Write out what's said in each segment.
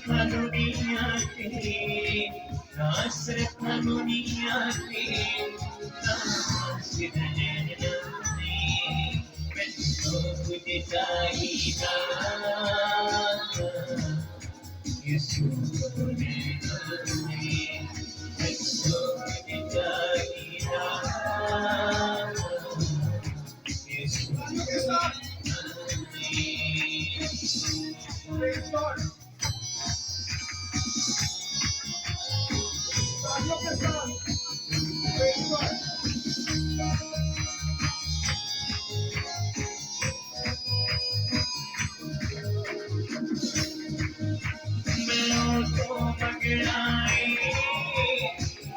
दुनिया के नासरत दुनिया के नासिर जन्नती मैं तो तुझे चाहिए यीशु ने मैं तो तुझे चाहिए यीशु Praise God. Saludos que están. Praise God. मैं तो पकड़ाए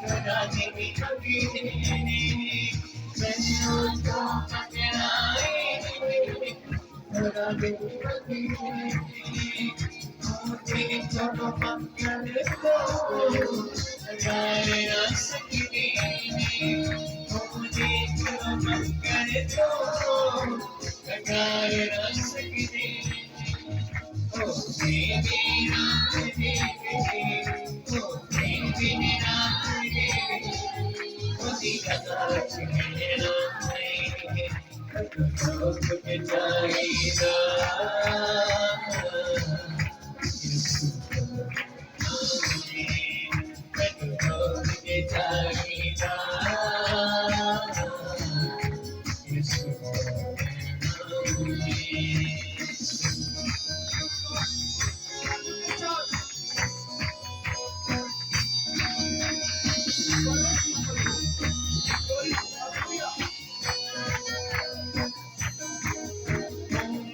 खुदा तेरी पकड़ने मैं तो पकड़ाए खुदा तेरी पकड़ने मुझे तो पकड़ लो अगर ना सकते मुझे तो पकड़ लो अगर ना सकते Oh, baby, not today. Oh, baby, not today. Oh, the other chicken, oh, the Jaida.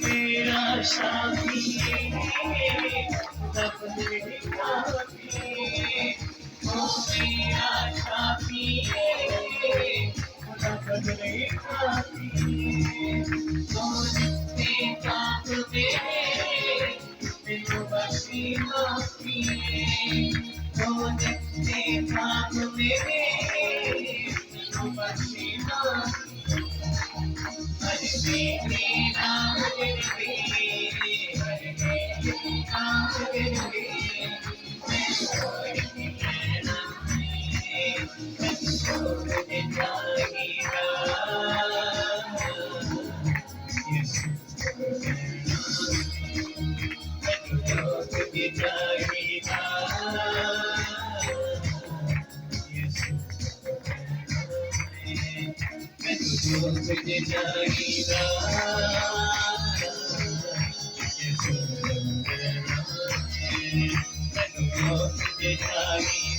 मेरा शादी तब मेरा ओ मेरा शादी तब मेरा ओ जितने पाप मेरे तेरे बसी माफी ओ जितने पाप मेरे तेरे बसी माफी हरे मेरे नाम तेरे हरे नाम तेरे मैं छोड़ के रहना मैं छोड़ के जाएगा यीशु मैं छोड़ के जाएगा यीशु मैं तुझे चाहिए यीशु मैं तुझे चाहिए